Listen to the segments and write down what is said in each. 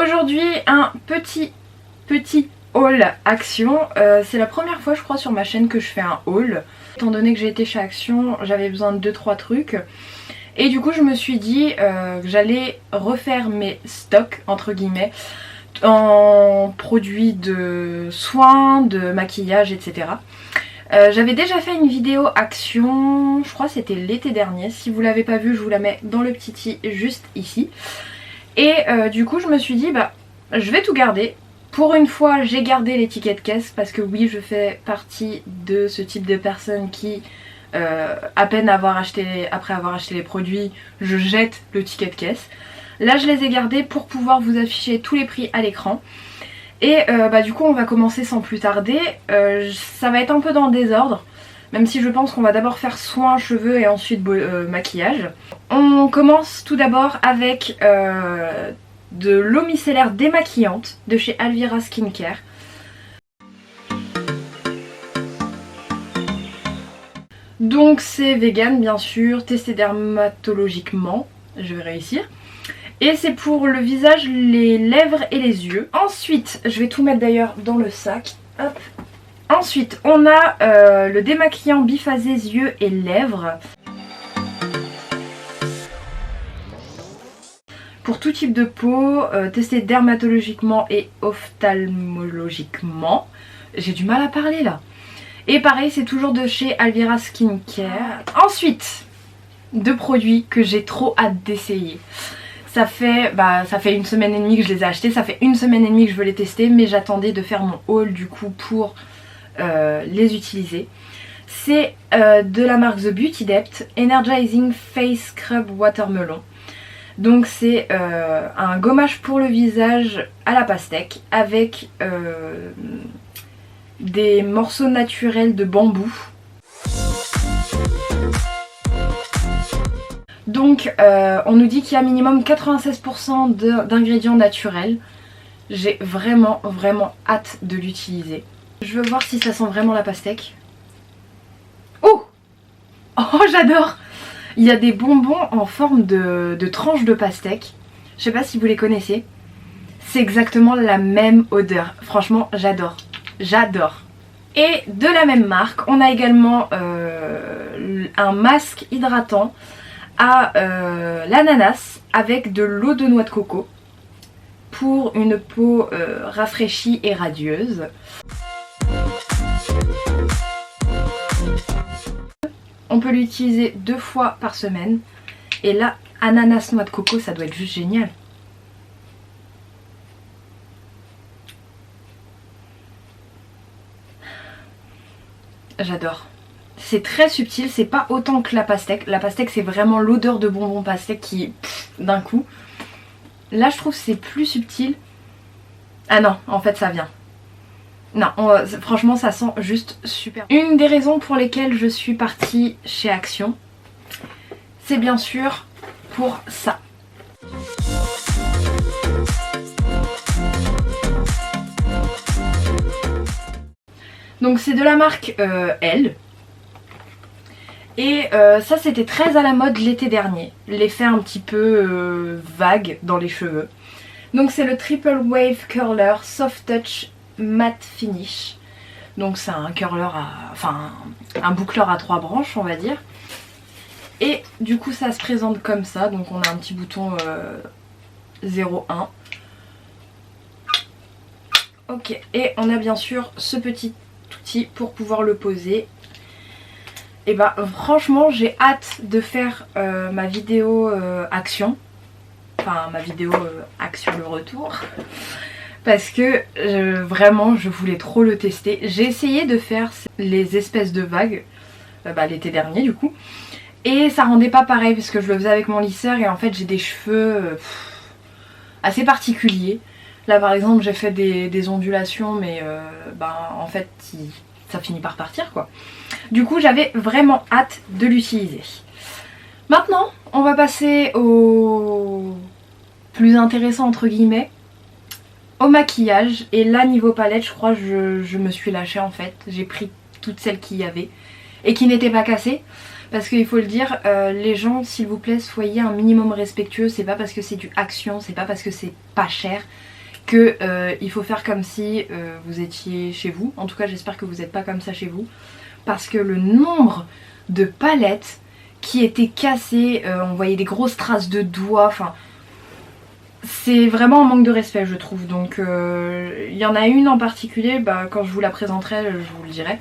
Aujourd'hui un petit haul Action. C'est la première fois je crois sur ma chaîne que je fais un haul. Étant donné que j'ai été chez Action, j'avais besoin de 2-3 trucs. Et du coup je me suis dit que j'allais refaire mes stocks entre guillemets en produits de soins, de maquillage, etc. J'avais déjà fait une vidéo Action, je crois c'était l'été dernier. Si vous l'avez pas vue, je vous la mets dans le petit i juste ici. Et du coup je me suis dit bah je vais tout garder. Pour une fois j'ai gardé les tickets de caisse parce que oui, je fais partie de ce type de personnes qui à peine après avoir acheté les produits, je jette le ticket de caisse. Là je les ai gardés pour pouvoir vous afficher tous les prix à l'écran. Et bah du coup on va commencer sans plus tarder. Ça va être un peu dans le désordre, même si je pense qu'on va d'abord faire soins, cheveux et ensuite maquillage. On commence tout d'abord avec de l'eau micellaire démaquillante de chez Alvira Skincare. Donc c'est vegan bien sûr, testé dermatologiquement, je vais réussir. Et c'est pour le visage, les lèvres et les yeux. Ensuite, je vais tout mettre d'ailleurs dans le sac. Hop. Ensuite, on a le démaquillant biphasé yeux et lèvres. Pour tout type de peau, testé dermatologiquement et ophtalmologiquement. J'ai du mal à parler là. Et pareil, c'est toujours de chez Alvira Skincare. Ensuite, deux produits que j'ai trop hâte d'essayer. Ça fait 1 semaine et demie que je les ai achetés, ça fait 1 semaine et demie que je veux les tester, mais j'attendais de faire mon haul du coup pour les utiliser. C'est de la marque The Beauty Depth Energizing Face Scrub Watermelon. Donc c'est un gommage pour le visage à la pastèque avec des morceaux naturels de bambou. Donc on nous dit qu'il y a minimum 96% d'ingrédients naturels. J'ai vraiment hâte de l'utiliser. Je veux voir si ça sent vraiment la pastèque. Oh, j'adore. Il y a des bonbons en forme de tranches de pastèque. Je sais pas si vous les connaissez. C'est exactement la même odeur. Franchement j'adore. J'adore. Et de la même marque, on a également un masque hydratant à l'ananas avec de l'eau de noix de coco pour une peau rafraîchie et radieuse. On peut l'utiliser 2 fois par semaine et là, ananas noix de coco, ça doit être juste génial. J'adore. C'est très subtil, c'est pas autant que la pastèque. La pastèque c'est vraiment l'odeur de bonbon pastèque qui d'un coup. Là je trouve que c'est plus subtil. Ah non, en fait ça vient. Non, franchement ça sent juste super. Une des raisons pour lesquelles je suis partie chez Action, c'est bien sûr pour ça. Donc c'est de la marque Elle. Et ça c'était très à la mode l'été dernier. L'effet un petit peu vague dans les cheveux. Donc c'est le Triple Wave Curler Soft Touch Matte Finish. Donc c'est un curler un boucleur à 3 branches on va dire. Et du coup ça se présente comme ça. Donc on a un petit bouton 01. Ok, et on a bien sûr ce petit outil pour pouvoir le poser. Et bah franchement j'ai hâte de faire ma vidéo Action. Enfin ma vidéo Action le retour. Parce que vraiment je voulais trop le tester. J'ai essayé de faire les espèces de vagues l'été dernier du coup. Et ça rendait pas pareil parce que je le faisais avec mon lisseur et en fait j'ai des cheveux assez particuliers. Là par exemple j'ai fait des ondulations mais en fait ça finit par partir quoi. Du coup j'avais vraiment hâte de l'utiliser. Maintenant on va passer au plus intéressant entre guillemets, au maquillage. Et là niveau palette je crois je me suis lâchée en fait. J'ai pris toutes celles qu'il y avait et qui n'étaient pas cassées. Parce qu'il faut le dire, les gens s'il vous plaît soyez un minimum respectueux. C'est pas parce que c'est du Action, c'est pas parce que c'est pas cher que il faut faire comme si vous étiez chez vous. En tout cas j'espère que vous n'êtes pas comme ça chez vous, parce que le nombre de palettes qui étaient cassées, on voyait des grosses traces de doigts, enfin c'est vraiment un manque de respect je trouve. Donc il y en a une en particulier, quand je vous la présenterai je vous le dirai.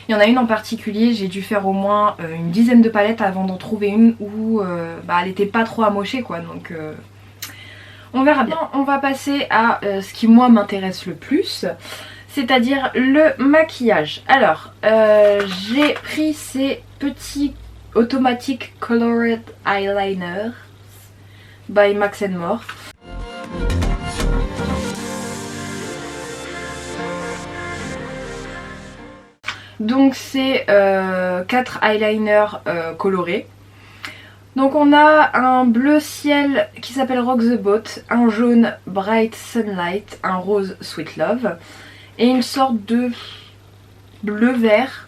Il y en a une en particulier, j'ai dû faire au moins une dizaine de palettes avant d'en trouver une où elle était pas trop amochée quoi, donc on verra bien. On va passer à ce qui moi m'intéresse le plus, c'est-à-dire le maquillage. Alors j'ai pris ces petits Automatic Colored Eyeliner by Max More. Donc c'est 4 eyeliners colorés. Donc on a un bleu ciel qui s'appelle Rock the Boat, un jaune Bright Sunlight, un rose Sweet Love et une sorte de bleu vert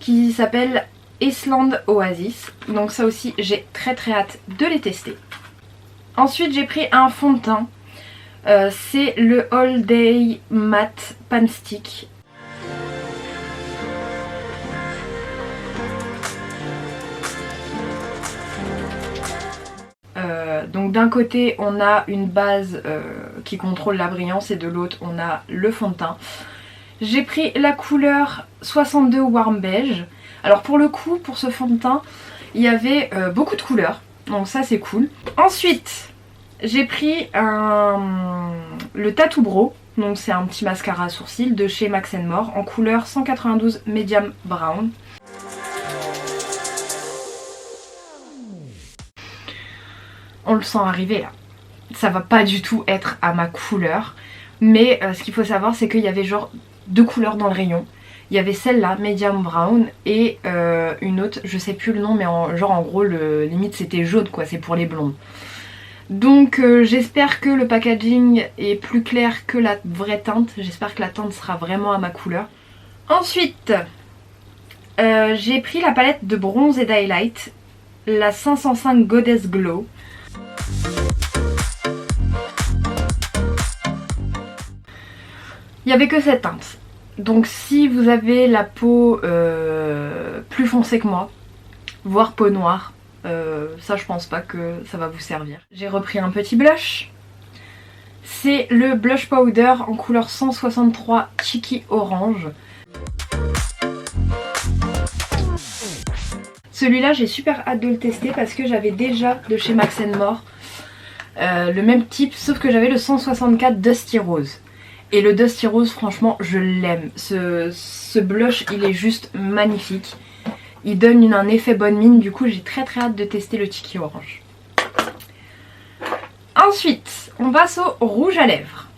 qui s'appelle Iceland Oasis. Donc ça aussi j'ai très hâte de les tester. Ensuite j'ai pris un fond de teint, c'est le All Day Matte Pan Stick. Donc d'un côté on a une base qui contrôle la brillance et de l'autre on a le fond de teint. J'ai pris la couleur 62 Warm Beige. Alors pour le coup pour ce fond de teint il y avait beaucoup de couleurs, donc ça c'est cool. Ensuite j'ai pris le Tattoo Brow, donc c'est un petit mascara à sourcils de chez Max More en couleur 192 Medium Brown. On le sent arriver là. Ça va pas du tout être à ma couleur. Mais ce qu'il faut savoir c'est qu'il y avait genre 2 couleurs dans le rayon. Il y avait celle-là, Medium Brown, et une autre, je sais plus le nom, mais genre en gros limite c'était jaune quoi, c'est pour les blondes. Donc j'espère que le packaging est plus clair que la vraie teinte. J'espère que la teinte sera vraiment à ma couleur. Ensuite, j'ai pris la palette de bronze et d'highlight, la 505 Goddess Glow. Il n'y avait que cette teinte. Donc si vous avez la peau plus foncée que moi, voire peau noire, ça je pense pas que ça va vous servir. J'ai repris un petit blush. C'est le blush powder en couleur 163 Cheeky Orange. Celui-là j'ai super hâte de le tester parce que j'avais déjà de chez Max More le même type, sauf que j'avais le 164 Dusty Rose. Et le Dusty Rose franchement je l'aime. Ce blush il est juste magnifique. Il donne un effet bonne mine, du coup j'ai très hâte de tester le Cheeky Orange. Ensuite on passe au rouge à lèvres.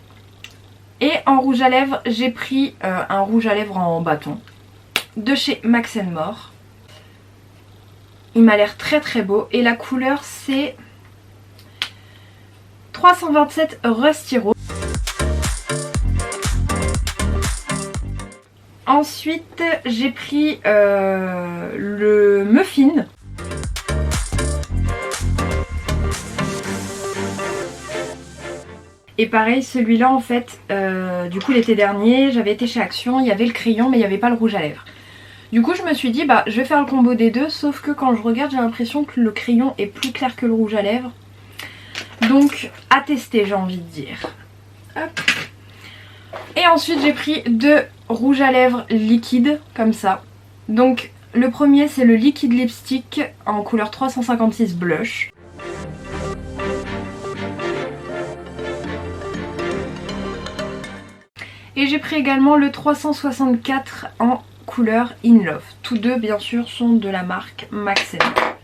Et en rouge à lèvres j'ai pris un rouge à lèvres en bâton de chez Max More. Il m'a l'air très beau et la couleur c'est 327 Rusty Rose. Ensuite j'ai pris le Muffin. Et pareil celui-là en fait, du coup l'été dernier j'avais été chez Action, il y avait le crayon mais il n'y avait pas le rouge à lèvres. Du coup je me suis dit je vais faire le combo des deux, sauf que quand je regarde j'ai l'impression que le crayon est plus clair que le rouge à lèvres. Donc à tester j'ai envie de dire. Hop. Et ensuite j'ai pris 2 rouges à lèvres liquides comme ça. Donc le premier c'est le Liquid Lipstick en couleur 356 Blush. Et j'ai pris également le 364 en couleur In Love. Tous deux bien sûr sont de la marque Max More.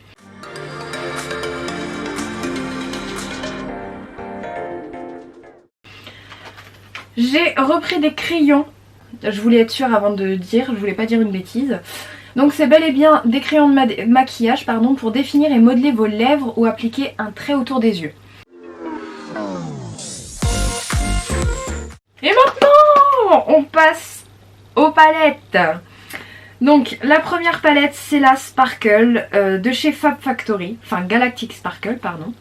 J'ai repris des crayons, je voulais être sûre avant de dire, je voulais pas dire une bêtise. Donc c'est bel et bien des crayons de maquillage pour définir et modeler vos lèvres ou appliquer un trait autour des yeux. Et maintenant on passe aux palettes. Donc la première palette c'est la Sparkle de chez Fab Factory, enfin Galactic Sparkle pardon.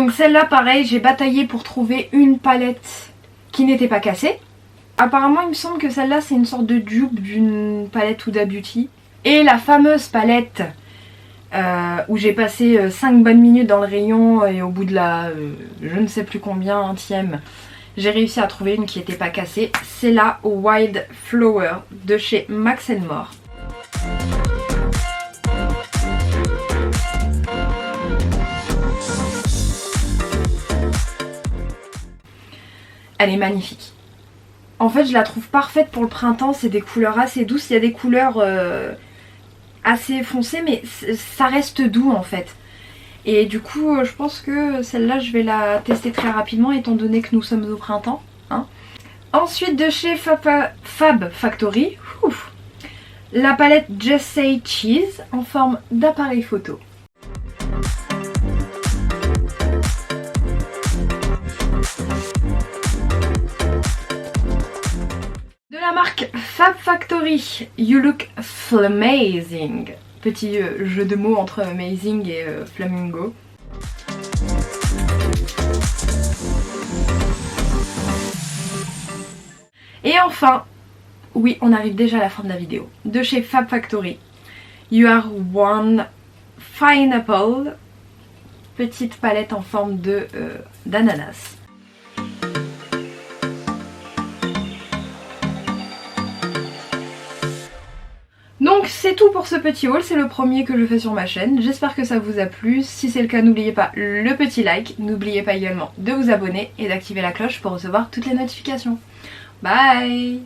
Donc celle-là pareil, j'ai bataillé pour trouver une palette qui n'était pas cassée. Apparemment il me semble que celle-là c'est une sorte de dupe d'une palette Huda Beauty. Et la fameuse palette où j'ai passé 5 bonnes minutes dans le rayon et au bout de la je ne sais plus combien entième, j'ai réussi à trouver une qui n'était pas cassée. C'est la Wild Flower de chez Max & More. Elle est magnifique. En fait je la trouve parfaite pour le printemps, c'est des couleurs assez douces, il y a des couleurs assez foncées mais ça reste doux en fait. Et du coup je pense que celle-là je vais la tester très rapidement étant donné que nous sommes au printemps. Hein. Ensuite de chez Fab Factory, la palette Just Say Cheese en forme d'appareil photo. La marque Fab Factory, You Look Flamazing. Petit jeu de mots entre amazing et flamingo. Et enfin, oui on arrive déjà à la fin de la vidéo, de chez Fab Factory, You Are One Fine Apple. Petite palette en forme d'ananas. Donc c'est tout pour ce petit haul, c'est le premier que je fais sur ma chaîne, j'espère que ça vous a plu, si c'est le cas n'oubliez pas le petit like, n'oubliez pas également de vous abonner et d'activer la cloche pour recevoir toutes les notifications. Bye!